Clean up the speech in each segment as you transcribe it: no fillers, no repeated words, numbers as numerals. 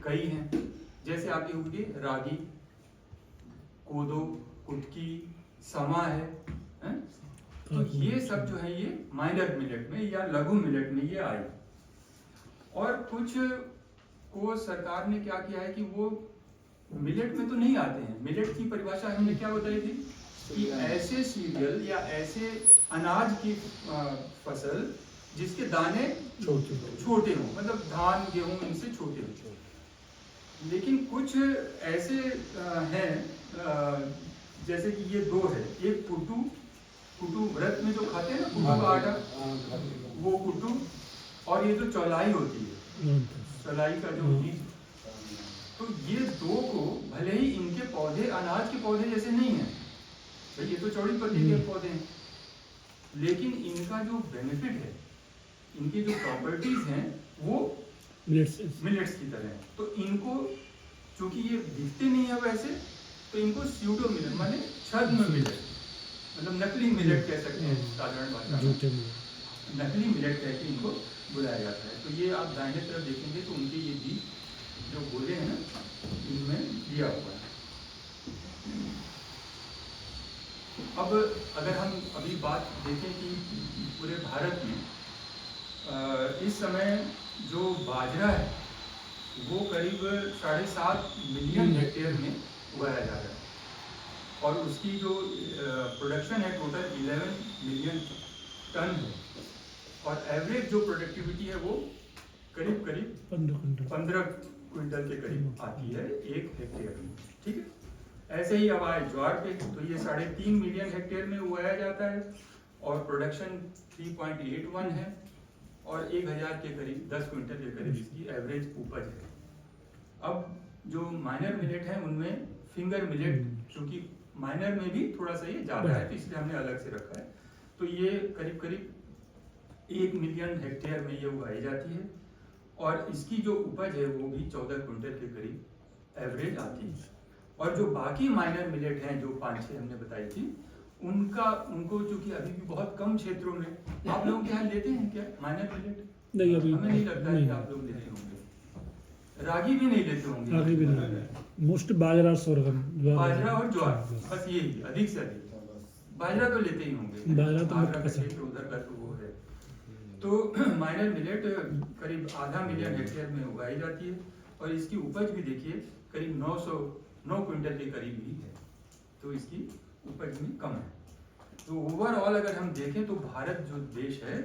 कई हैं, जैसे आपके होंगे रागी, कोदो, कुटकी, समा है? तो ये सब जो है ये माइनर मिलेट में या लघु मिलेट में ये आए। और कुछ को सरकार ने क्या किया है कि वो मिलेट में तो नहीं आते हैं। मिलेट की परिभाषा हमने क्या बताई थी कि ऐसे सीरियल या ऐसे अनाज की फसल जिसके दाने छोटे हों, मतलब धान गेहूं इनसे छोटे हों। लेकिन कुछ ऐसे हैं जैसे कि ये दो है, एक कुटू व्रत में जो खाते हैं ना, कुटू का आटा, वो कुटू, और ये जो चौलाई होती है, चौलाई का जो बीज, तो ये दो को भले ही इनके पौधे अनाज के पौधे जैसे नहीं है भाई, ये तो चौड़ी पत्ती के पौधे हैं, लेकिन इनका जो बेनिफिट है, इनकी जो प्रॉपर्टीज हैं वो मिलेट्स की तरह है। तो इनको चूंकि ये दिखते नहीं है वैसे, तो इनको स्यूडो मिलेट माने छद्म मिलेट, मतलब नकली मिलेट कह सकते हैं साधारण भाषा में, नकली मिलेट कह के इनको बुलाया जाता है। तो ये आप दाहिने तरफ देखेंगे तो उनके ये बीज जो गोले हैं ना, इनमें दिया हुआ है। अब अगर हम अभी बात देखें कि पूरे भारत में इस समय जो बाजरा है वो करीब 7.5 मिलियन हेक्टेयर में उगाया जा रहा है, और उसकी जो प्रोडक्शन है टोटल 11 मिलियन टन है, और एवरेज जो प्रोडक्टिविटी है वो करीब 15 क्विंटल के करीब आती है एक हेक्टेयर में। ठीक है, ऐसे ही अब आए ज्वार पे, तो ये 3.5 मिलियन हेक्टेयर में उगाया जाता है और प्रोडक्शन 3.81 है, और 1000 के करीब 10 क्विंटल के करीब इसकी एवरेज उपज है। अब जो माइनर मिलेट है उनमें फिंगर मिलेट, क्योंकि माइनर में भी थोड़ा सा ये ज़्यादा है तो इसलिए हमने अलग से रखा है, तो ये करीब 1 मिलियन हेक्टेयर में ये उगाई जाती है, और इसकी जो उपज है वो भी 14 क्विंटल के करीब एवरेज आती है। और जो बाकी माइनर मिलेट हैं जो 5-6 हमने बताई थी, उनको चूंकि अभी भी बहुत कम क्षेत्रों में, आप लोगों के यहाँ लेते हैं क्या माइनर मिलेट? नहीं, अभी हमें नहीं लगता है कि आप लोग लेते होंगे। रागी भी नहीं लेते होंगे। रागी भी नहीं, मोस्ट बाजरा सोरगम, बाजरा और ज्वार, बस यही अधिक से अधिक। बाजरा तो लेते ही होंगे, बाजरा तो आगरा का क्षेत्र उधर का तो वो है। तो माइनर मिलेट करीब 0.5 मिलियन हेक्टेयर में उगाई जाती है, और इसकी उपज भी देखिए करीब 9 क्विंटल के करीब ही है, तो इसकी उपज में कम है। तो ओवरऑल अगर हम देखें तो भारत जो देश है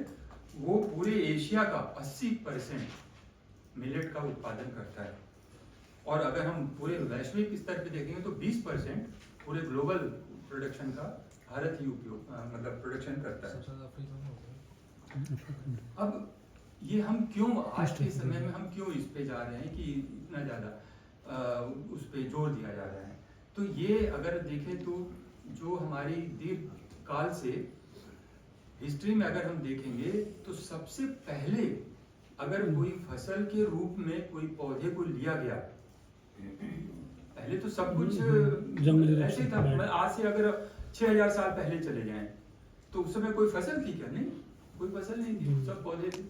वो पूरे एशिया का 80% मिलेट का उत्पादन करता है, और अगर हम पूरे वैश्विक स्तर पे देखेंगे तो 20% पूरे ग्लोबल प्रोडक्शन का भारत ही उपयोग मतलब प्रोडक्शन करता है। अब ये हम क्यों आज के समय में हम क्यों इस पे जा रहे हैं कि इतना ज़्यादा उस पे जोर दिया जा रहा है? तो ये अगर देखें तो जो हमारी दीर्घ काल से हिस्ट्री में अगर हम देखेंगे तो सबसे पहले अगर कोई फसल के रूप में कोई पौधे को लिया गया, पहले तो सब कुछ ऐसे था। आज से अगर 6000 साल पहले चले जाएं तो उस समय कोई फसल थी क्या? नहीं, कोई फसल नहीं थी, सब पौधे थे।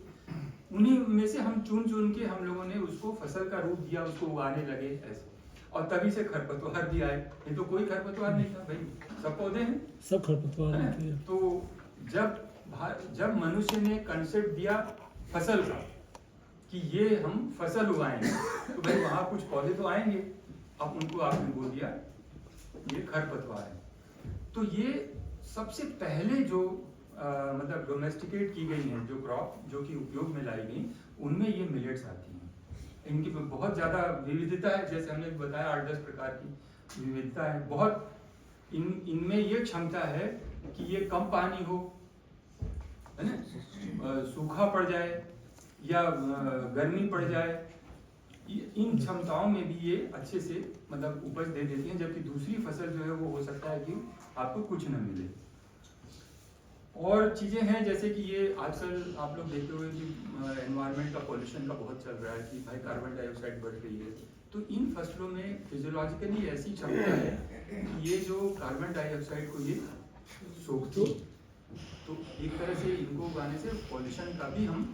उन्हीं में से हम चुन के हम लोगों ने उसको फसल का रूप दिया, उसको उगाने लगे ऐसे, और तभी से खरपतवार भी आए। नहीं तो कोई खरपतवार नहीं था भाई, सब पौधे हैं, सब खरपतवार हैं। तो जब मनुष्य ने कंसेप्ट दिया फसल का कि ये हम फसल उगाएंगे, तो भाई वहाँ कुछ पौधे तो आएंगे, अब उनको आपने बोल दिया ये खरपतवार है। तो ये सबसे पहले जो मतलब डोमेस्टिकेट की गई हैं जो क्रॉप जो कि उपयोग में लाई गई, उनमें ये मिलेट्स आती हैं। इनकी बहुत ज़्यादा विविधता है, जैसे हमने बताया 8-10 प्रकार की विविधता है। बहुत इनमें ये क्षमता है कि ये कम पानी हो, है ना, सूखा पड़ जाए या गर्मी पड़ जाए, इन क्षमताओं में भी ये अच्छे से मतलब उपज दे देती हैं, जबकि दूसरी फसल जो है वो हो सकता है कि आपको कुछ न मिले। और चीज़ें हैं जैसे कि ये आजकल आप लोग देखते हुए कि एनवायरनमेंट का पॉल्यूशन का बहुत चल रहा है कि भाई कार्बन डाइऑक्साइड बढ़ रही है, तो इन फसलों में फिजियोलॉजिकली ऐसी क्षमता है कि ये जो कार्बन डाइऑक्साइड को ये सोखती, तो एक तरह से इनको उगाने से पॉल्यूशन का भी हम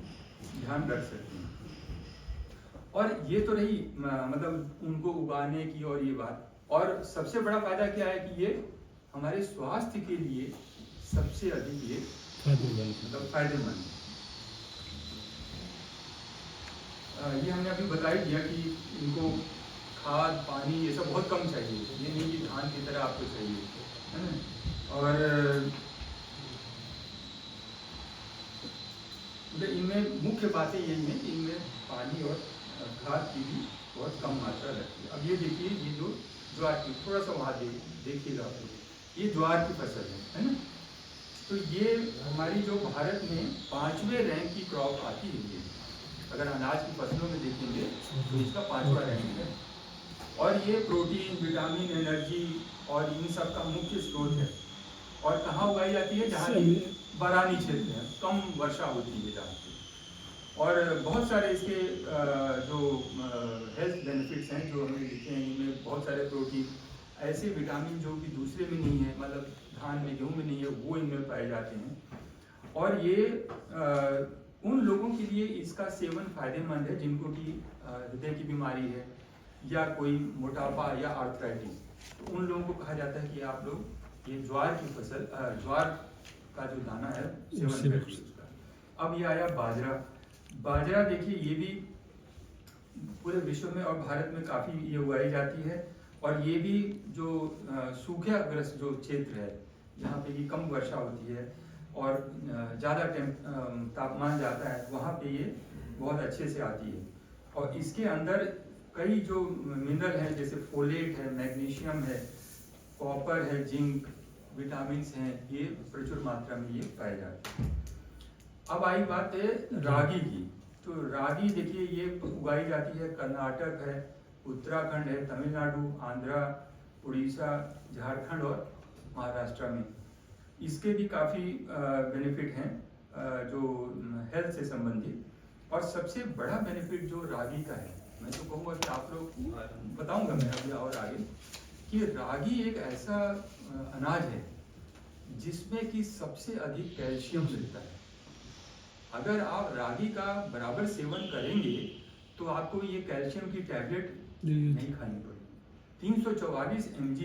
ध्यान रख सकते हैं। और ये तो रही मतलब उनको उगाने की और ये बात, और सबसे बड़ा फायदा क्या है कि ये हमारे स्वास्थ्य के लिए सबसे अधिक ये मतलब फायदेमंद है। ये हमने अभी बता ही दिया कि इनको खाद पानी ये सब बहुत कम चाहिए, ये नहीं कि धान की तरह आपको चाहिए, है ना। और मतलब इनमें मुख्य बातें यही है कि इनमें पानी और खाद की भी बहुत कम मात्रा रहती है। अब ये देखिए, ये जो ज्वार की, थोड़ा सा वहाँ देखिएगा, ये ज्वार की फसल है ना। तो ये हमारी जो भारत में 5वें रैंक की क्रॉप आती है, ये अगर अनाज की फसलों में देखेंगे तो इसका 5वां रैंक है। और ये प्रोटीन, विटामिन, एनर्जी और इन सब का मुख्य स्रोत है। और कहाँ उगाई जाती है? जहाँ की बारानी क्षेत्र है, कम वर्षा होती है जहाँ पे। और बहुत सारे इसके जो हेल्थ बेनिफिट्स हैं जो हमने लिखे हैं, इनमें बहुत सारे प्रोटीन, ऐसे विटामिन जो कि दूसरे में नहीं है, मतलब धान में गेहूँ में नहीं है, वो इनमें पाए जाते हैं। और ये उन लोगों के लिए इसका सेवन फायदेमंद है जिनको कि हृदय की बीमारी है या कोई मोटापा या आर्थराइटिस, तो उन लोगों को कहा जाता है कि आप लोग ये ज्वार की फसल, ज्वार का जो दाना है सेवन करिए उसका। अब ये आया बाजरा। बाजरा देखिए, ये भी पूरे विश्व में और भारत में काफ़ी ये उगाई जाती है। और ये भी जो सूखाग्रस्त जो क्षेत्र है, जहाँ पे ये कम वर्षा होती है और ज़्यादा तापमान जाता है, वहाँ पे ये बहुत अच्छे से आती है। और इसके अंदर कई जो मिनरल हैं, जैसे फोलेट है, मैग्नीशियम है, कॉपर है, जिंक, विटामिन्स हैं, ये प्रचुर मात्रा में ये पाए जाते हैं। अब आई बात है रागी की। तो रागी देखिए, ये उगाई जाती है, कर्नाटक है, उत्तराखंड है, तमिलनाडु, आंध्रा, उड़ीसा, झारखंड और महाराष्ट्र में। इसके भी काफ़ी बेनिफिट हैं जो हेल्थ से संबंधित। और सबसे बड़ा बेनिफिट जो रागी का है, मैं तो कहूँगा कि आप लोग बताऊँगा मैं अभी और आगे, कि रागी एक ऐसा अनाज है जिसमें कि सबसे अधिक कैल्शियम मिलता है। अगर आप रागी का बराबर सेवन करेंगे तो आपको ये कैल्शियम की टैबलेट नहीं खानी पड़ेगी। 344 mg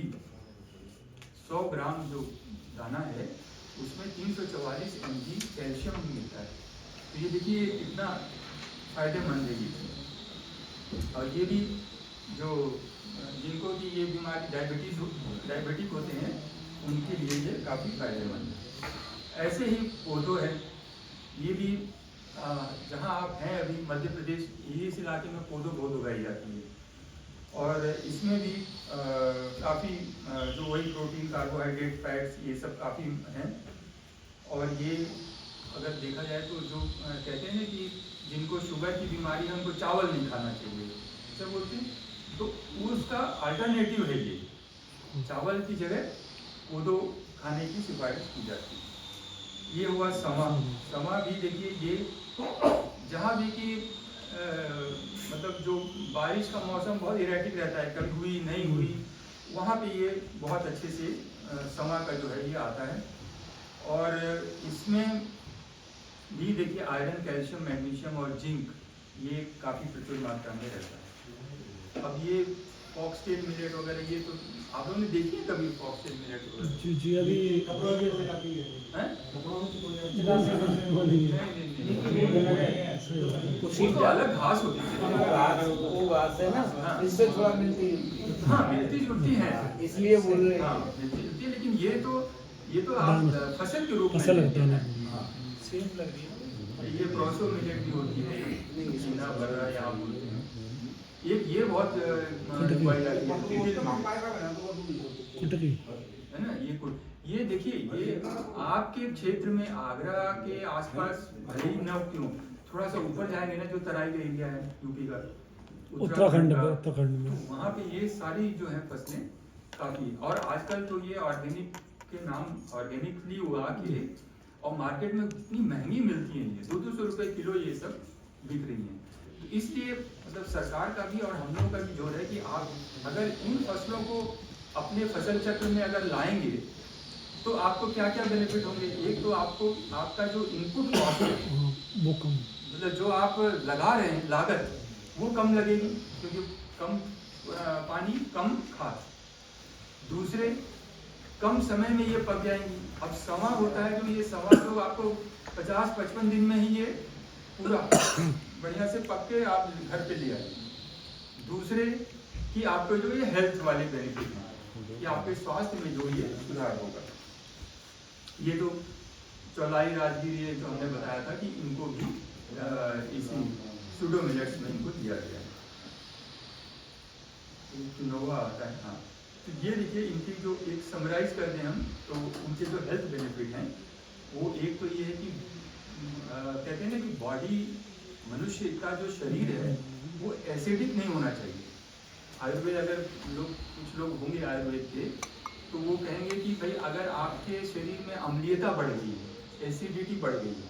100 ग्राम जो दाना है उसमें 344 mg कैल्शियम मिलता है। तो ये देखिए कितना फायदेमंद है ये। और ये भी जो जिनको भी ये बीमारी डायबिटिक होते हैं उनके लिए ये काफ़ी फायदेमंद है। ऐसे ही कोदो है, ये भी जहाँ आप हैं अभी मध्य प्रदेश, इस इलाके में कोदो बहुत उगाई जाती है। और इसमें भी काफ़ी जो वही प्रोटीन, कार्बोहाइड्रेट, फैट्स, ये सब काफ़ी हैं। और ये अगर देखा जाए तो जो कहते हैं ना कि जिनको शुगर की बीमारी है उनको चावल नहीं खाना चाहिए, क्या बोलते हैं, तो उसका अल्टरनेटिव है ये, चावल की जगह कोदो खाने की सिफारिश की जाती है। ये हुआ समा। समा भी देखिए, ये जहाँ भी कि मतलब जो बारिश का मौसम बहुत इरेटिक रहता है, कभी हुई नहीं हुई, वहाँ पे ये बहुत अच्छे से समा का जो है ये आता है। और इसमें भी देखिए आयरन, कैल्शियम, मैग्नीशियम और जिंक ये काफ़ी प्रचुर मात्रा में रहता है। अब ये फॉक्सटेल मिलेट वगैरह, ये तो आप लोगों ने देखी है कभी फॉक्सटेल मिलेट वगैरह? जी अभी उसको अलग घास होती है, वो घास है ना, इससे थोड़ा मिलती है। हाँ मिलती जुलती है, इसलिए बोल रहे हैं। हाँ मिलती जुलती है, लेकिन ये तो आप फसल के रूप में फसल लेते होता हैं। है। हाँ, सेम लग रही है। ये प्रोसो मिलेट भी होती है, चीना बर्रा यहाँ बोलते हैं। ये बहुत उगाई जाती कुटकी है ना। ये देखिए, ये आपके क्षेत्र में आगरा के आसपास भले ही न क्यों, थोड़ा सा ऊपर जाएंगे ना, जो तराई का एरिया है यूपी का, उत्तराखंड का, में वहाँ पे ये सारी जो है फसलें काफ़ी। और आजकल तो ये ऑर्गेनिक के नाम, ऑर्गेनिकली उगा के और मार्केट में इतनी महंगी मिलती हैं, ये 200 रुपये किलो ये सब बिक रही हैं। तो इसलिए मतलब सरकार का भी और हम लोगों का भी जोर है कि आप अगर इन फसलों को अपने फसल चक्र में अगर लाएंगे तो आपको क्या क्या बेनिफिट होंगे। एक तो आपको आपका जो इनपुट कॉस्ट है, वो कम। मतलब जो आप लगा रहे हैं लागत, वो कम लगेगी क्योंकि कम पानी कम खाद। दूसरे कम समय में ये पक जाएंगी। अब सवा होता है जो ये सवा तो आपको 50-55 दिन में ही ये पूरा बढ़िया से पक के आप घर पे ले आएंगे। दूसरे कि आपको जो ये हेल्थ वाले बेनिफिट हैं कि आपके स्वास्थ्य में जो ये सुधार होगा। ये तो चौलाई राजगीर ये जो हमने बताया था कि इनको भी इसी सूडो मिलेट्स में इनको दिया गया है। नोवा आता है। हाँ, तो ये देखिए इनकी जो एक समराइज कर दें हम तो उनके जो हेल्थ बेनिफिट हैं वो एक तो ये है कि कहते हैं ना कि बॉडी मनुष्य का जो शरीर है वो एसिडिक नहीं होना चाहिए। आयुर्वेद अगर कुछ लोग होंगे आयुर्वेद के तो वो कहेंगे कि भाई अगर आपके शरीर में अम्लीयता बढ़ गई है, एसिडिटी बढ़ गई है,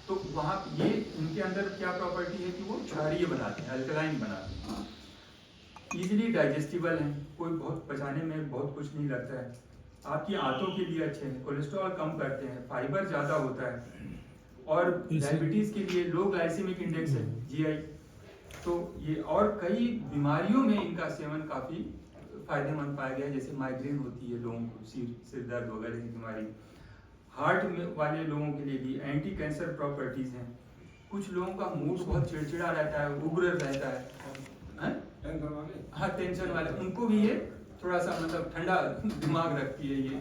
तो वहाँ ये इनके अंदर क्या प्रॉपर्टी है कि वो क्षारीय बनाते हैं, अल्कलाइन बनाते हैं, इजीली डाइजेस्टिबल हैं, कोई बहुत पचाने में बहुत कुछ नहीं लगता है, आपकी आंतों के लिए अच्छे हैं, कोलेस्ट्रॉल कम करते हैं, फाइबर ज़्यादा होता है और डायबिटीज़ के लिए लो ग्लाइसेमिक इंडेक्स है जीआई। तो ये और कई बीमारियों में इनका सेवन काफ़ी फायदेमंद पाया गया है, जैसे माइग्रेन होती है लोगों को, सिर दर्द वगैरह की बीमारी, हार्ट में वाले लोगों के लिए भी एंटी कैंसर प्रॉपर्टीज़ हैं। कुछ लोगों का मूड बहुत चिड़चिड़ा रहता है, उग्र रहता है, हाँ टेंशन वाले, उनको भी ये थोड़ा सा मतलब ठंडा दिमाग रखती है ये।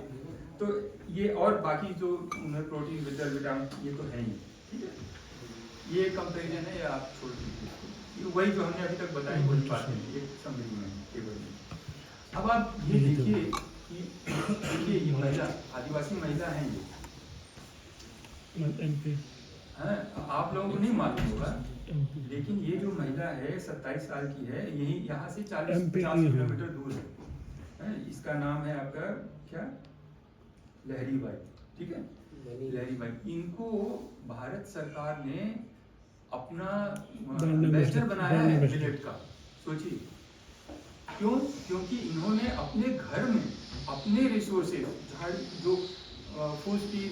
तो ये और बाकी जो प्रोटीन विटामिन ये तो है ही, ठीक है। ये कंपेरिजन है, ये आप छोड़ दीजिए, वही जो हमने अभी तक बताई वही बात है, ये समझ में केवल। अब आप ये देखिए कि देखिए ये महिला आदिवासी महिला हैं ये, हाँ आप लोगों को नहीं मालूम होगा, लेकिन ये जो महिला है 27 साल की है, यही यहाँ से 40-50 किलोमीटर दूर है। इसका नाम है आपका क्या, लहरी बाई, ठीक है, लहरी बाई। इनको भारत सरकार ने अपना एम्बेसडर बनाया है मिलेट का। सोचिए क्यों, क्योंकि इन्होंने अपने घर में अपने रिसोर्सेज जो फूस की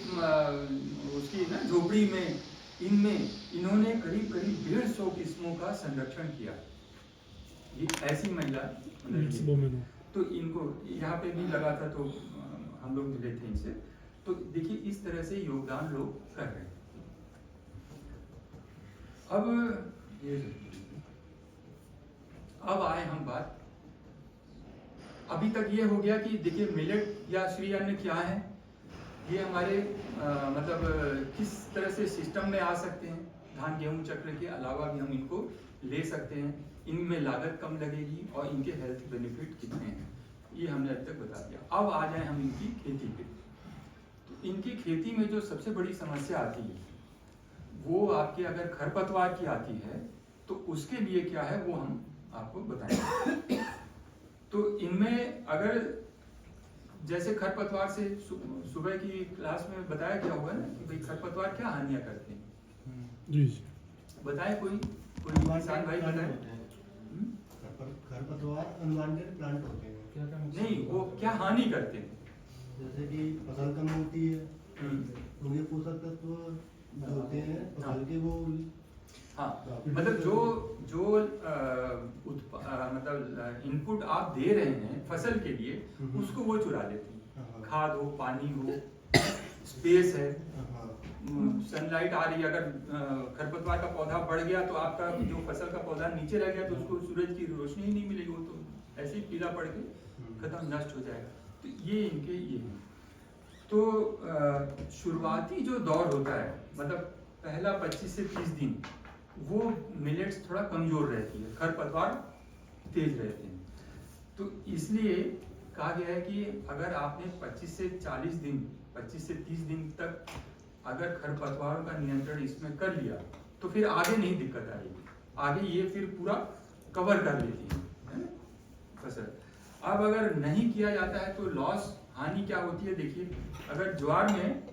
उसकी ना झोपड़ी में इनमें इन्होंने करीब 150 किस्मों का संरक्षण किया। ये ऐसी महिला, तो इनको यहाँ पे भी लगा था तो हम लोग मिले थे इनसे। तो देखिए इस तरह से योगदान लोग कर रहे हैं। अब आए हम बात, अभी तक ये हो गया कि देखिए मिलेट या श्री अन्न क्या है, ये हमारे मतलब किस तरह से सिस्टम में आ सकते हैं। धान गेहूं चक्र के अलावा भी हम इनको ले सकते हैं, इनमें लागत कम लगेगी और इनके हेल्थ बेनिफिट कितने हैं ये हमने अब तक बता दिया। अब आ जाए हम इनकी खेती पे। तो इनकी खेती में जो सबसे बड़ी समस्या आती है वो आपके अगर खरपतवार की आती है तो उसके लिए क्या है वो हम आपको बताएंगे। तो इनमें अगर जैसे खरपतवार से सुबह की क्लास में बताया क्या होगा ना कि भाई खरपतवार क्या हानियां करते हैं जी, बताए कोई किसान भाई बताए। खरपतवार अनवांटेड प्लांट होते हैं, क्या क्या नहीं वो क्या हानि करते हैं, जैसे कि फसल कम होती है, उनके पोषक तत्व जो होते हैं फसल के वो, हाँ मतलब जो मतलब इनपुट आप दे रहे हैं फसल के लिए उसको वो चुरा लेती है। खाद हो, पानी हो, स्पेस है, सनलाइट आ रही है, अगर खरपतवार का पौधा बढ़ गया तो आपका जो फसल का पौधा नीचे रह गया तो उसको सूरज की रोशनी ही नहीं मिलेगी, वो तो ऐसे ही पीला पड़ के खत्म नष्ट हो जाएगा। तो ये इनके ये है। तो शुरुआती जो दौर होता है मतलब पहला 25 से 30 दिन वो मिलेट्स थोड़ा कमजोर रहती है, खरपतवार तेज रहते हैं। तो इसलिए कहा गया है कि अगर आपने 25 से 40 दिन 25 से 30 दिन तक अगर खरपतवारों का नियंत्रण इसमें कर लिया तो फिर आगे नहीं दिक्कत आएगी, आगे ये फिर पूरा कवर कर लेती है ना फसल। अब अगर नहीं किया जाता है तो लॉस हानि क्या होती है देखिए, अगर ज्वार में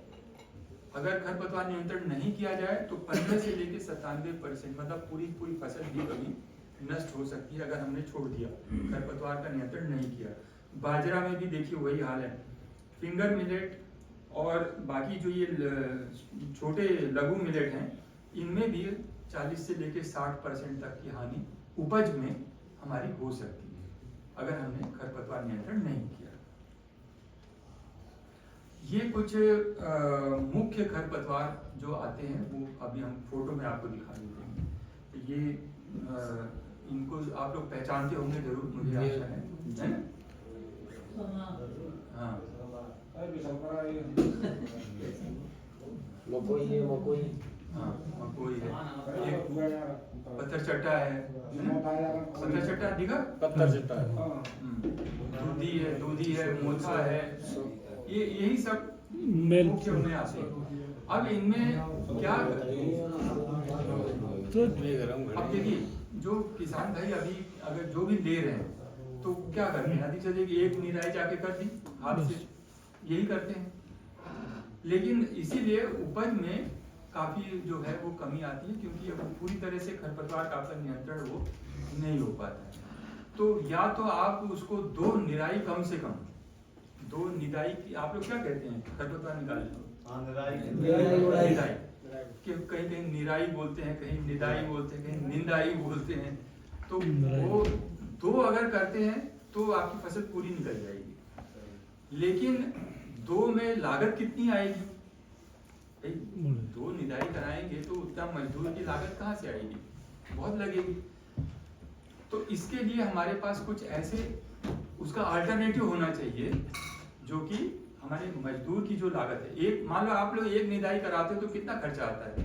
अगर खरपतवार नियंत्रण नहीं किया जाए तो 15 से लेकर 97% मतलब पूरी फसल भी कभी नष्ट हो सकती है अगर हमने छोड़ दिया, खरपतवार का नियंत्रण नहीं किया। बाजरा में भी देखिए वही हाल है, फिंगर मिलेट और बाकी जो ये छोटे लघु मिलेट हैं इनमें भी 40 से लेकर 60% तक की हानि उपज में हमारी हो सकती है अगर हमने खरपतवार नियंत्रण नहीं किया। ये कुछ मुख्य खरपतवार जो आते हैं वो अभी हम फोटो में आपको दिखा देते हैं। ये इनको आप लोग पहचानते होंगे जरूर, मुझे आशा है ना? हाँ, मकोई है, मकोई हाँ मकोई है, एक पत्थर चट्टा है ना? पत्थर चट्टा दिखा? पत्थर चट्टा है। दूधी है, मोथा है, ये यही सब मेल मुख्य में आते हैं। अब इनमें क्या, तो अब देखिए जो किसान भाई अभी अगर जो भी ले रहे हैं तो क्या करते हैं, अधिक से अधिक एक निराई जाके कर दी हाथ से, यही करते हैं। लेकिन इसीलिए उपज में काफी जो है वो कमी आती है, क्योंकि अब पूरी तरह से खरपतवार का आपका नियंत्रण वो नहीं हो पाता है। तो या तो आप उसको 2 निराई कम से कम 2 निदाई की, आप लोग क्या कहते हैं खरपतवार निकालने को? निराई कि कहीं कहीं निराई बोलते हैं, कहीं निदाई बोलते हैं, कहीं निंदाई बोलते हैं। तो वो 2 अगर करते हैं तो आपकी फसल पूरी निकल जाएगी। लेकिन 2 में लागत कितनी आएगी? 2 निदाई कराएंगे तो उतना मजदूर की लागत कहाँ से आएगी? बहुत लगेगी। तो इसके लिए हमारे पास कुछ ऐसे उसका अल्टरनेटिव होना चाहिए जो कि हमारे मजदूर की जो लागत है, एक मान लो आप लोग एक निदाई कराते हो तो कितना खर्चा आता है?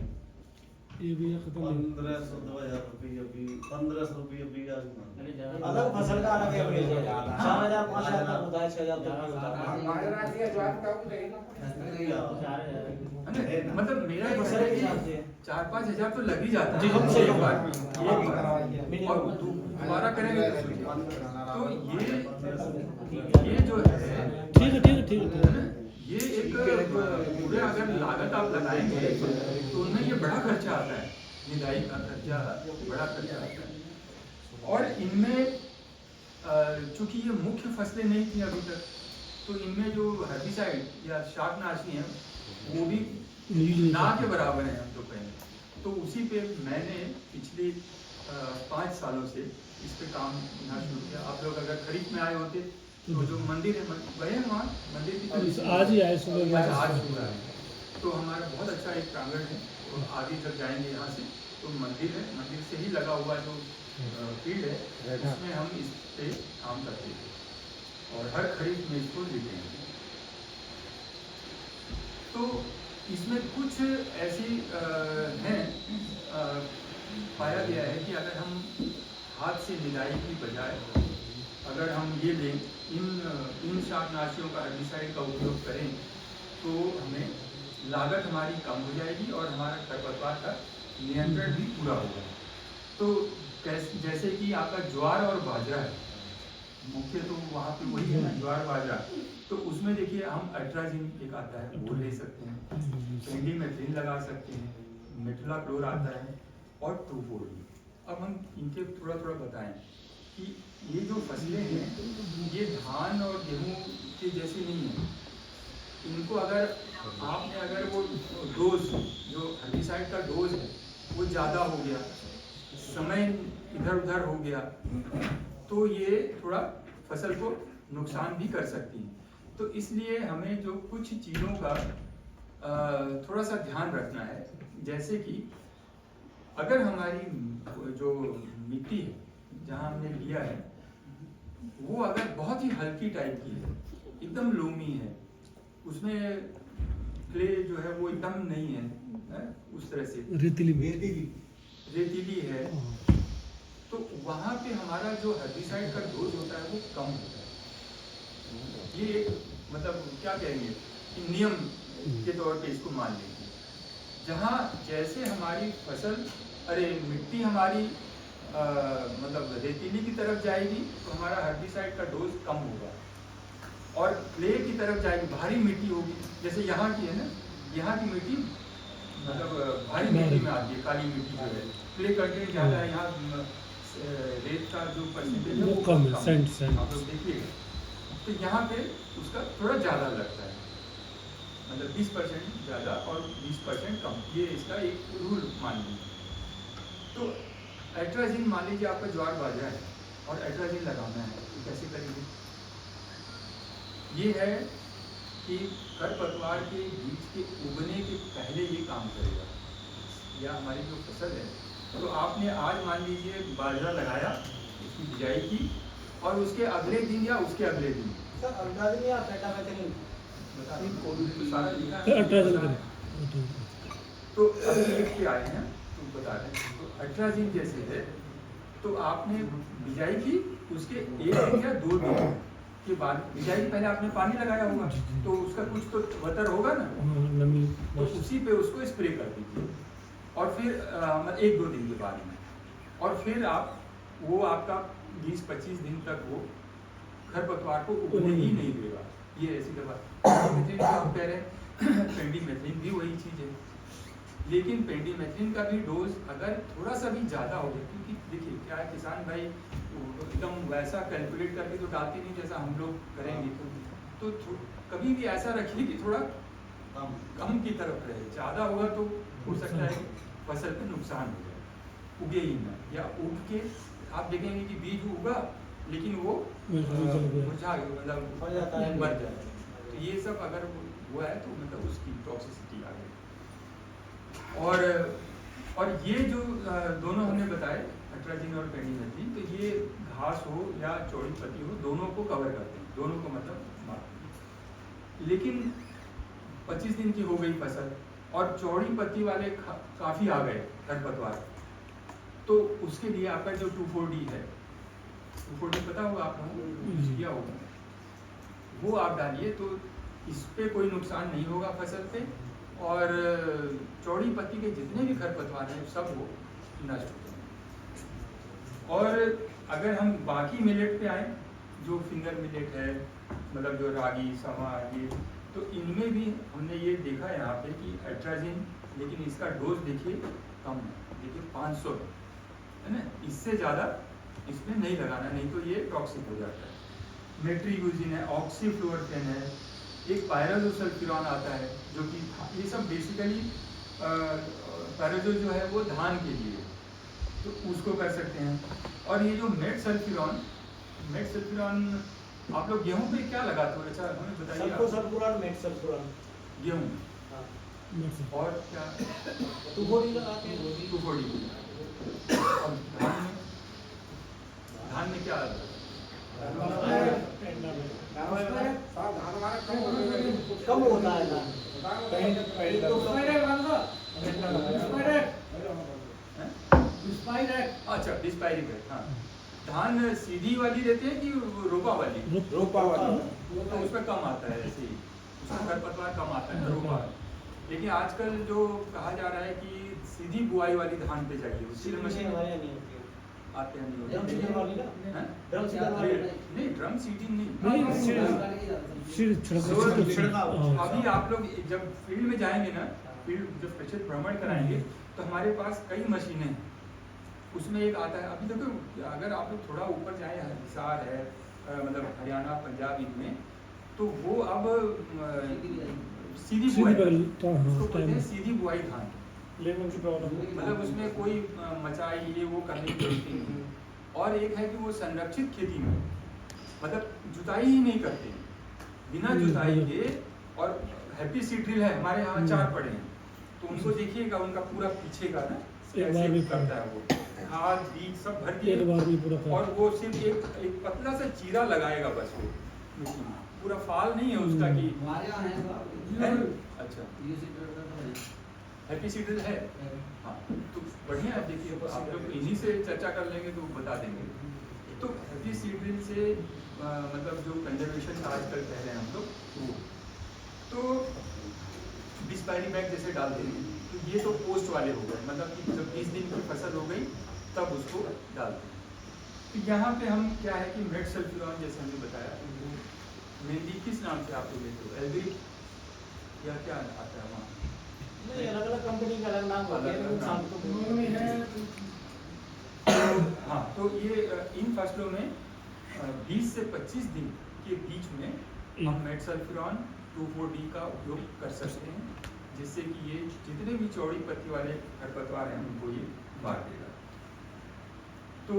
ये भी खत्म 1500-2000 रुपये अभी 1500 रुपये अभी अलग फसल का अलग एवरेज है। 4000 5000 तक होता है, 6000 तक भी होता है। मतलब मेरा ये फसल है के कि हिसाब से 4-5 हजार तो लग ही जाता है जी, हम से एक बार और दोबारा करेंगे तो ये जो है ठीक है। ये एक पूरे अगर लागत आप लगाएंगे तो उनमें ये बड़ा खर्चा आता है, निदाई का खर्चा बड़ा खर्चा आता है। और इनमें चूंकि ये मुख्य फसलें नहीं थी अभी तक, तो इनमें जो हर्बिसाइड या शाकनाशी हैं वो भी ना के बराबर है हम तो कहें। तो उसी पे मैंने पिछले 5 सालों से इस पे काम करना शुरू किया। आप लोग अगर खरीफ में आए होते तो जो मंदिर है गए हैं वहाँ मंदिर की तरफ? आज ही आए सुबह। आज हुआ है। तो हमारा बहुत अच्छा एक प्रांगण है, तो आगे तक जाएंगे यहाँ से तो मंदिर है, मंदिर से ही लगा हुआ जो फील्ड है उसमें हम इस पे काम करते थे और हर खरीफ में इसको लेते हैं। तो इसमें कुछ ऐसी हैं पाया गया है कि अगर हम हाथ से निदाई की बजाय अगर हम ये लें इन शाकनाशियों का हर्बिसाइड का उपयोग करें तो हमें लागत हमारी कम हो जाएगी और हमारा खरपतवार का नियंत्रण भी पूरा होगा। तो जैसे कि आपका ज्वार और बाजरा है, मुख्य तो वहाँ पे वही है ना, ज्वार बाजरा। तो उसमें देखिए हम अल्ट्राजिन एक आता है वो ले सकते हैं, पेंडिमेथ्रिन लगा सकते हैं, मेटलाक्लोर आता है और ट्रूफोल। अब हम इनके थोड़ा थोड़ा बताएं कि ये जो फसलें हैं ये धान और गेहूँ के जैसे नहीं है। इनको अगर वो डोज जो हर्बिसाइड का डोज है वो ज़्यादा हो गया, समय इधर उधर हो गया, तो ये थोड़ा फसल को नुकसान भी कर सकती है। तो इसलिए हमें जो कुछ चीज़ों का थोड़ा सा ध्यान रखना है, जैसे कि अगर हमारी जो मिट्टी है जहाँ हमने लिया है वो अगर बहुत ही हल्की टाइप की है, एकदम लोमी है, उसमें क्ले जो है वो एकदम नहीं है, उस तरह से रेतीली है, तो वहाँ पे हमारा जो हर्बिसाइड का डोज होता है वो कम होता है। ये एक मतलब क्या कहेंगे कि नियम के तौर पे इसको मान लीजिए। जहाँ जैसे हमारी फसल मिट्टी हमारी मतलब रेतीली की तरफ जाएगी तो हमारा हर्बिसाइड का डोज कम होगा, और क्ले की तरफ जाएगी, भारी मिट्टी होगी, जैसे यहाँ की है ना, यहाँ की मिट्टी मतलब भारी मिट्टी में आती है, काली मिट्टी जो है, क्ले कंटेंट ज़्यादा है, यहाँ रेत का जो परसेंटेज है वो कम है, आप लोग देखिएगा। तो यहाँ पे उसका थोड़ा ज़्यादा लगता है, मतलब 20% ज़्यादा और 20% कम, ये इसका एक रूल मान लीजिए। तो एट्राजिन मान लीजिए आपका ज्वार बाजरा है और एट्राजिन लगाना है तो कैसे करेंगे? ये है कि खरपतवार के बीज के उगने के पहले ये काम करेगा। या हमारी जो फसल है, तो आपने आज मान लीजिए बाजरा लगाया, उसकी बिजाई की और उसके अगले दिन या उसके अगले दिन सर अंदाज़ या पेटामेथ्रिन बता दें, कोई भी सारा लिखा है। अल्ट्राजिन करें। तो अभी लिख के आए हैं तो बता रहे हैं। तो अल्ट्राजिन जैसे है, तो आपने बिजाई की, उसके 1 दिन या 2 दिन के बाद बिजाई के पहले आपने पानी लगाया होगा, तो उसका कुछ तो वतर होगा ना, नमी तो उसी पे उसको स्प्रे कर दीजिए। और फिर 1-2 दिन के बाद में, और फिर आप वो आपका 20-25 दिन तक वो खरपतवार को उगने ही नहीं देगा। ये ऐसी दवा पेंडिमेथ्रिन जो आप कह रहे हैं, पेंडिमेथ्रिन भी वही चीज़ है, लेकिन पेंडिमेथ्रिन का भी डोज अगर थोड़ा सा भी ज़्यादा हो गया, क्योंकि देखिए क्या है, किसान भाई एकदम वैसा कैलकुलेट करके तो डालते नहीं जैसा हम लोग करेंगे, तो कभी भी ऐसा रखिए कि थोड़ा कम की तरफ रहे। ज़्यादा होगा तो हो सकता है कि फसल पे नुकसान हो जाए, उगे ही ना, या उग के आप देखेंगे कि बीज उगा लेकिन वो मुरझा मतलब फल जाता है, बढ़ जाए। तो ये सब अगर हुआ है तो मतलब उसकी टॉक्सिसिटी आ गई। और ये जो दोनों हमने बताए, अल्ट्राजिन और पेंडिमेथ्रिन, तो ये घास हो या चौड़ी पत्ती हो, दोनों को कवर करते हैं, दोनों को मतलब मारते हैं। लेकिन 25 दिन की हो गई फसल और चौड़ी पत्ती वाले काफ़ी आ गए खरपतवार, तो उसके लिए आपका जो 2,4-D है, 2,4-D पता होगा आप लोगों को, यूज किया होगा, वो आप डालिए, तो इस पे कोई नुकसान नहीं होगा फसल पे, और चौड़ी पत्ती के जितने भी खरपतवार हैं सब वो नष्ट हो जाएंगे। और अगर हम बाकी मिलेट पे आए, जो फिंगर मिलेट है, मतलब जो रागी, समा, ये, तो इनमें भी हमने ये देखा है यहाँ पे कि अल्ट्राजिन, लेकिन इसका डोज देखिए कम है, देखिए 500 है ना, इससे ज़्यादा इसमें नहीं लगाना, नहीं तो ये टॉक्सिक हो जाता है। मेट्रीब्यूजिन है, ऑक्सीफ्लोरोक्विन है, एक पायराजोसल्फिरॉन आता है, जो कि ये सब बेसिकली पैराजो जो है वो धान के लिए, तो उसको कर सकते हैं। और ये जो मेटसल्फिरॉन आप लोग गेहूं पे क्या लगाते हो? अच्छा हमें बताइए। सल्फोसल्फुरॉन, मेटसल्फुरॉन गेहूं हाँ। और क्या? 2,4-D लगाते हैं। 2,4-D। और धान में क्या आता है? कम होता है ना, अच्छा डिस्पायरिक है। हाँ, धान सीधी वाली देते हैं कि रोपा वाली? रोपा वाला तो उसमें कम आता है, ऐसे ही उसमें खरपतवार कम आता है ना, रोपा। लेकिन आजकल जो कहा जा रहा है कि सीधी बुआई वाली धान पे चाहिए, उसी मशीन हमारे यहाँ नहीं होती है। आते हैं नहीं ड्रम सीडर वाली ना, हैं? ड्रम सीडर वाली नहीं, ड्रम सीडिंग नहीं। छिड़काव। अभी आप लोग जब फील्ड में जाएंगे ना, फील्ड जब प्रचित भ्रमण कराएंगे, तो हमारे पास कई मशीनें हैं। उसमें एक आता है, अभी देखो अगर आप लोग थोड़ा ऊपर जाए, हिसार है, मतलब हरियाणा, पंजाब, इनमें तो वो अब सीधी बुआई, उसको बोलते हैं सीधी बुआई धान, मतलब उसमें कोई मचाई ये वो करने की जरूरत नहीं है। और एक है कि वो संरक्षित खेती में, मतलब जुताई ही नहीं करते, बिना जुताई के। और हैप्पी सीड ड्रिल है हमारे यहाँ 4 पड़े हैं, तो उनको देखिएगा, उनका पूरा पीछे का ना कैसे करता है, वो खाद बीज सब भर दिए, और वो सिर्फ एक पतला सा चीरा लगाएगा बस, वो मिट्टी में, पूरा फाल नहीं है उसका कि है। अच्छा हैप्पी सीड ड्रिल है, हाँ तो बढ़िया है। देखिए आप लोग इन्हीं से चर्चा कर लेंगे तो बता देंगे। तो हैप्पी सीड ड्रिल से मतलब जो कंजर्वेशन आजकल कह रहे हैं हम लोग, वो तो डिस्पायरी बैग जैसे डालते हैं, तो ये तो पोस्ट वाले हो गए, मतलब कि जब 20 दिन की फसल हो गई तब उसको डालते हैं। तो यहाँ पे हम क्या है कि मेटसल्फिरॉन जैसे हमने बताया, मेहंदी किस नाम से आप लोग लेते हो, एल्बिक या क्या आता है वहाँ? नहीं, अलग अलग कंपनी का अलग नाम होता है। हाँ, तो ये इन फसलों में 20 से 25 दिन के बीच में हम मेटसल्फिरॉन 2,4-D का उपयोग कर सकते हैं, जिससे कि ये जितने भी चौड़ी पत्ती वाले खरपतवार हैं उनको ये मार देगा। तो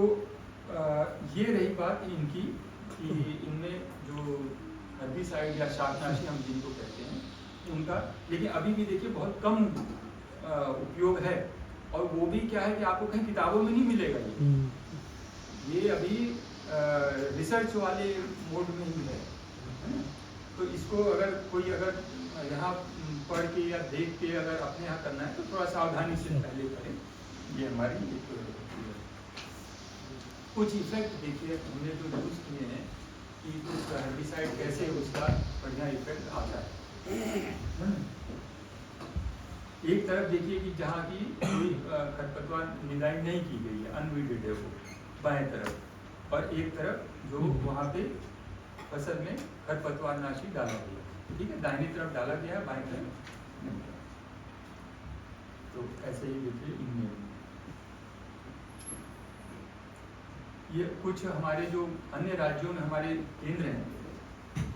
ये रही बात इनकी कि इनमें जो हर्बिसाइड या शाकनाशी हम जिनको कहते हैं उनका, लेकिन अभी भी देखिए बहुत कम उपयोग है, और वो भी क्या है कि आपको कहीं किताबों में नहीं मिलेगा ये अभी रिसर्च वाले मोड में ही है ना। तो इसको अगर कोई अगर यहाँ पढ़ के या देख के अगर अपने यहाँ करना है तो थोड़ा सावधानी से पहले करें। ये हमारी एक कुछ इफेक्ट देखिए हमने जो यूज किए हैं कि कुछ हर्बिसाइड कैसे उसका बढ़िया इफेक्ट आता है। एक तरफ देखिए कि जहाँ की कोई खरपतवार निदाई नहीं की गई है, अनवीडेड है वो बाएं तरफ, और एक तरफ जो वहाँ पे फसल में खरपतवार नाशी डाला गया, ठीक है, दाहिनी तरफ डाला गया है, बाएं तरफ नहीं। तो ऐसे ही देखिए इनमें ये कुछ हमारे जो अन्य राज्यों में हमारे केंद्र हैं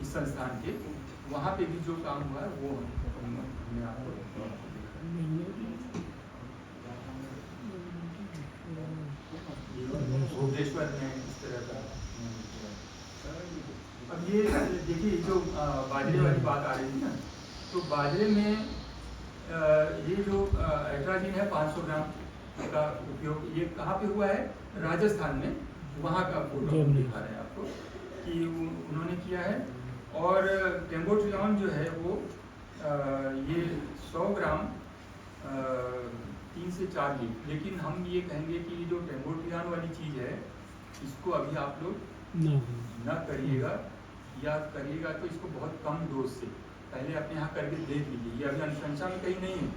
इस संस्थान के, वहाँ पे भी जो काम हुआ है वो हमने आपको भुवनेश्वर में इस तरह का। अब ये देखिए जो बाजरे वाली बात आ रही है ना, तो बाजरे में ये जो एट्राजिन है 500 ग्राम का उपयोग ये कहाँ पे हुआ है, राजस्थान में, वहाँ का फोटो दिखा रहे हैं आपको कि उन्होंने किया है। और टेम्बोट्रियन जो है वो ये 100 ग्राम 3 से 4 लीटर, लेकिन हम ये कहेंगे कि जो टेम्बोट्रियन वाली चीज़ है इसको अभी आप लोग ना करिएगा, या करिएगा तो इसको बहुत कम डोज से पहले अपने यहाँ करके देख लीजिए। ये अभी अनुशंसा में कहीं नहीं है,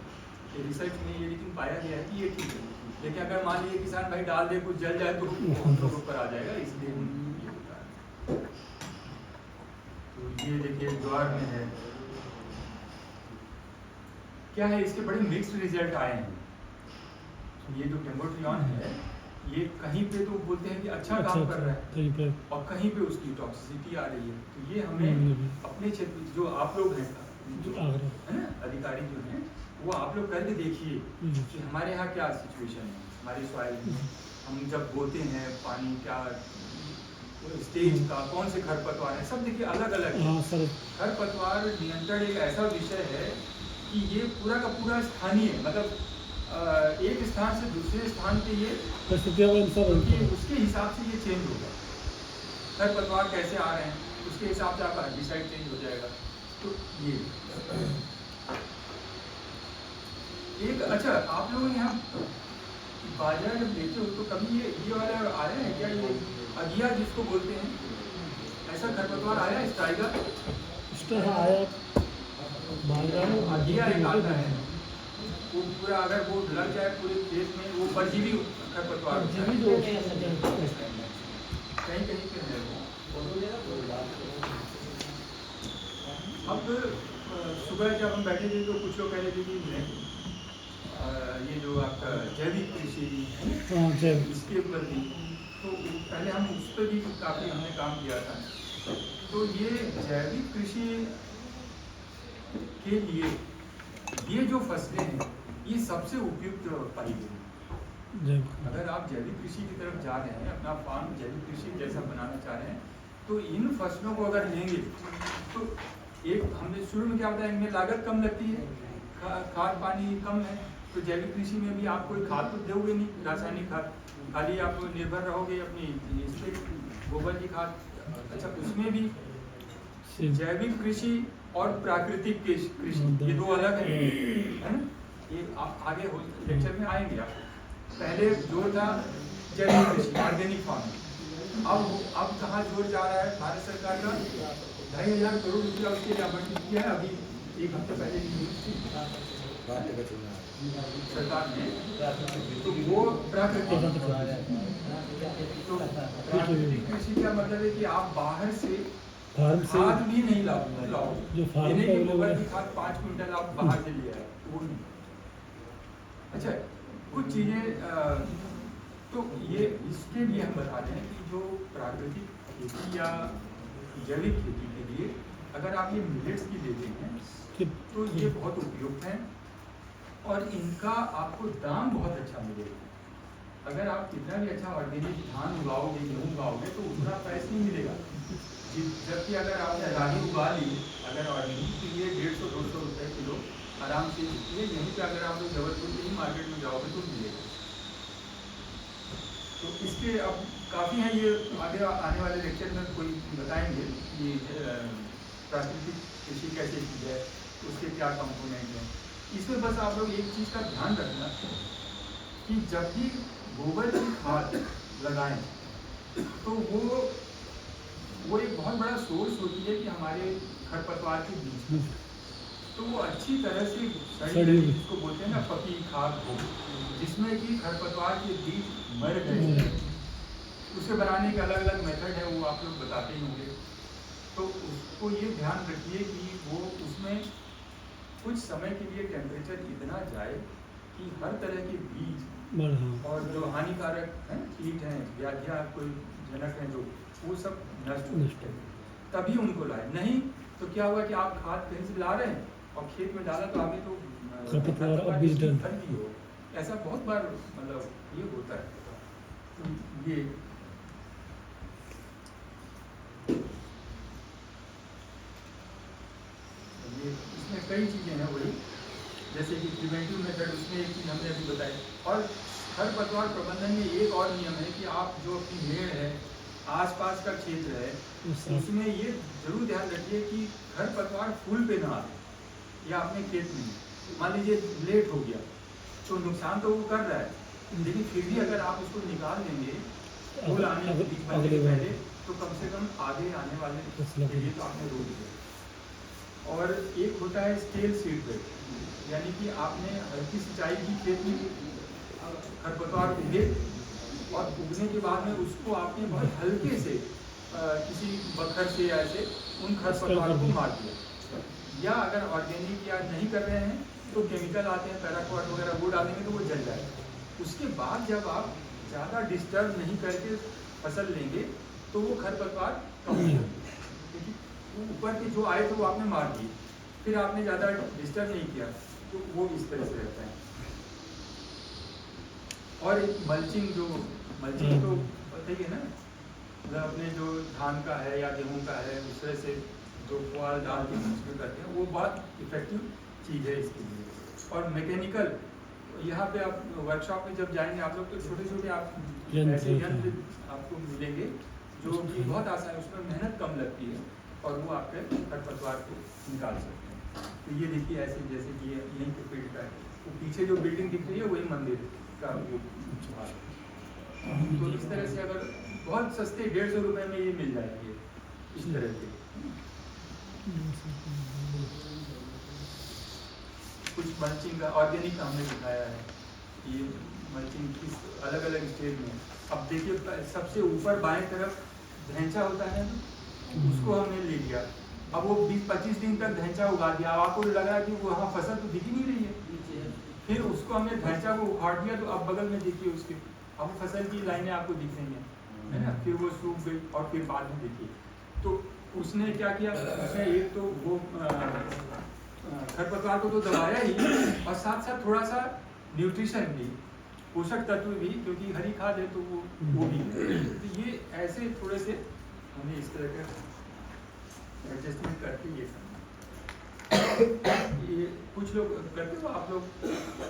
ये रिसर्च में ये लेकिन पाया गया है कि ये ठीक है, लेकिन अगर मान लीजिए किसान भाई डाल दे कुछ जल जाए तो हम लोग ऊपर आ जाएगा, इसलिए ये होता है। तो ये देखिए ज्वार में है क्या है, इसके बड़े मिक्स्ड रिजल्ट आए हैं। ये जो टेम्बोट्रियन है ये कहीं पे तो बोलते हैं कि अच्छा काम कर रहा है और कहीं पे उसकी टॉक्सिसिटी आ रही है। तो ये हमें अपने क्षेत्र जो आप लोग हैं है ना, अधिकारी जो हैं, वो आप लोग करके देखिए कि हमारे यहाँ क्या सिचुएशन है, हमारी सॉइल में हम जब बोते हैं पानी क्या स्टेज का, कौन से खरपतवार है, सब देखिए अलग अलग है। खरपतवार नियंत्रण एक ऐसा विषय है कि ये पूरा का पूरा स्थानीय, मतलब एक स्थान से दूसरे स्थान पे ये उसके हिसाब से ये चेंज होगा। खरपतवार कैसे आ रहे हैं उसके हिसाब से आपका हर्बिसाइड चेंज हो जाएगा। तो ये एक अच्छा, आप लोग यहाँ बाजार जब लेते हो तो कभी ये वाला आया है क्या, ये अगिया जिसको बोलते हैं, ऐसा खरपतवार आया है टाइगर आया अगिया एक आता है, वो पूरा अगर वो लग जाए पूरे देश में, वो परजीवी खरपतवार कहीं कहीं पे है वो। अब सुबह जब हम बैठे थे तो कुछ लोग कह रहे थे कि ये जो आपका जैविक कृषि है इसके ऊपर भी, तो पहले हम उस पर भी काफ़ी हमने काम किया था। तो ये जैविक कृषि के लिए ये जो फसलें हैं ये सबसे उपयुक्त पाई गई। अगर आप जैविक कृषि की तरफ जा रहे हैं, अपना फार्म जैविक कृषि जैसा बनाना चाह रहे हैं, तो इन फसलों को अगर लेंगे तो एक हमने शुरू में क्या बताया, इनमें लागत कम लगती है, खाद पानी कम है। तो जैविक कृषि में भी आप कोई खाद तो दोगे नहीं, रासायनिक खाद, खाली आप निर्भर रहोगे अपनी इस पर गोबर की खाद। अच्छा, उसमें भी जैविक कृषि और प्राकृतिक कृषि ये दो अलग है ना, ये आगे लेक्चर में आएंगे आप। पहले जोर था जैविक कृषि, ऑर्गेनिक फार्मिंग, अब कहाँ जोर जा रहा है, भारत सरकार का 2,500 करोड़ रुपया उसके लिए आवंटित किया है। अभी एक हफ्ते पहले सरकार ने, तो वो प्राकृतिक कृषि का मतलब है कि आप बाहर से खाद भी नहीं लाओ, जो फार्म का गोबर की खाद 5 क्विंटल आप बाहर से ले आए, वो नहीं। अच्छा, कुछ चीजें तो ये इसके लिए हम बता दें कि जो प्राकृतिक खेती या जैविक खेती के लिए अगर आप ये मिलेट्स की लेते हैं तो ये बहुत उपयुक्त हैं और इनका आपको दाम बहुत अच्छा मिलेगा। अगर आप कितना भी अच्छा ऑर्गेनिक धान उगाओगे, गेहूँ उगाओगे तो उतना प्राइस नहीं मिलेगा। जबकि अगर आपने रागी उगा ली, अगर ऑर्गेनिक के लिए 150-200 रुपये किलो आराम से मिलती है, यहीं पे अगर आप लोग जबलपुर के ही मार्केट में जाओगे तो मिलेगा। तो इसके अब काफ़ी हैं, ये आगे आने वाले लेक्चर में कोई बताएंगे कि प्राकृतिक कृषि कैसे की जाए, उसके क्या कंपोनेंट हैं। इसमें बस आप लोग एक चीज़ का ध्यान रखना कि जब भी गोबर की खाद लगाएं तो वो एक बहुत बड़ा सोर्स होती है कि हमारे खरपतवार के बीज में, तो वो अच्छी तरह से सड़ी, जिसको बोलते हैं ना पकी खाद हो, जिसमें कि खरपतवार के बीज मर गए। उसे बनाने के अलग अलग मेथड है, वो आप लोग बताते ही होंगे। तो उसको ये ध्यान रखिए कि वो उसमें कुछ समय के लिए टेम्परेचर इतना जाए कि हर तरह के बीज और जो हानिकारक हैं, कीट हैं, व्याधियाँ कोई जनक हैं, जो वो सब नष्ट हो जाए, तभी उनको लाए। नहीं तो क्या हुआ कि आप खाद कहीं से ला रहे हैं और खेत में डाला तो आगे तो खरपतवार और बीज डल हो। ऐसा बहुत बार मतलब ये होता है। तो ये इसमें कई चीज़ें हैं वही, जैसे कि प्रिवेंटिव मेथड, उसमें एक चीज़ हमने अभी बताई। और खरपतवार प्रबंधन में एक और नियम है कि आप जो अपनी मेड़ है, आसपास का क्षेत्र है, उसमें ये जरूर ध्यान रखिए कि खरपतवार फूल पे ना आए या अपने खेत में। मान लीजिए लेट हो गया तो नुकसान तो वो कर रहा है, लेकिन फिर भी अगर आप उसको निकाल देंगे फूल आने के बीच बनने के पहले, तो कम से कम आगे आने वाले के लिए तो आपने रोक दिया। और एक होता है स्केल सीड बेड, यानी कि आपने हल्की सिंचाई की खेत में, खरपतवार उगे और उगने के बाद में उसको आपने बहुत हल्के से किसी बखर से ऐसे उन खरपतवार को मार दिया। या अगर ऑर्गेनिक या नहीं कर रहे हैं तो केमिकल आते हैं पैराक्वाट वगैरह, वो डालेंगे तो वो जल जाएगा। उसके बाद जब आप ज़्यादा डिस्टर्ब नहीं करके फसल लेंगे तो वो खरपतवार कम हो जाएंगे, क्योंकि ऊपर के जो आए थे वो आपने मार दिए, फिर आपने ज़्यादा डिस्टर्ब नहीं किया, तो वो इस तरह से रहता है। और एक मल्चिंग तो पता ही है ना, मतलब अपने जो धान का है या गेहूं का है उस तरह से जो पुआल डाल के उसमें करते हैं, वो बहुत इफेक्टिव चीज़ है इसके लिए। और मैकेनिकल, यहाँ पे आप वर्कशॉप में जब जाएंगे आप लोग तो छोटे छोटे आप ऐसे यंत्र आपको मिलेंगे जो कि बहुत आसान है, उसमें मेहनत कम लगती है और वो आपके खरपतवार को निकाल सकते हैं। तो ये देखिए ऐसे, जैसे कि यहीं पे फील्ड का है, वो पीछे जो बिल्डिंग दिख रही है वही मंदिर का वो। तो इस तरह से अगर बहुत सस्ते 150 रुपये में ये मिल जाएंगे इस तरह के। कुछ मल्चिंग का ऑर्गेनिक हमने दिखाया है, ये मल्चिंग किस अलग अलग स्टेज में। अब देखिए सबसे ऊपर बाएं तरफ ढैंचा होता है, उसको हमने ले लिया, अब वो 20-25 दिन तक ढैंचा उगा दिया, अब आपको लग रहा है कि वहाँ फसल तो दिख ही नहीं रही है, फिर उसको हमने ढैंचा को उखाड़ दिया, तो अब बगल में देखिए उसके अब फसल की लाइनें आपको दिख रही हैं, है ना, फिर वो सूख गई और फिर बाद में देखिए। तो उसने क्या किया, उसने एक तो वो खरपतवार को तो दबाया ही और साथ साथ थोड़ा सा न्यूट्रिशन भी, पोषक तत्व भी, क्योंकि हरी खाद है तो वो भी। तो ये ऐसे थोड़े से हमें इस तरह का एडजस्टमेंट करके ये करना। ये कुछ लोग करते हो, आप लोग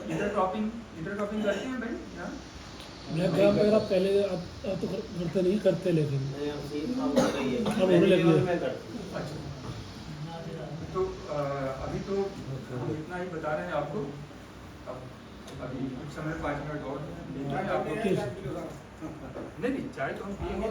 इंटरक्रॉपिंग करते हैं भाई यहाँ? ब्लैक ग्राम वगैरह पहले आप तो करते नहीं करते, लेकिन अब होने लगी है। अच्छा, तो अभी तो हम इतना ही बता रहे हैं आपको, अब अभी कुछ समय 5 मिनट और लेते हैं आपको। नहीं चाय तो हम पिएंगे।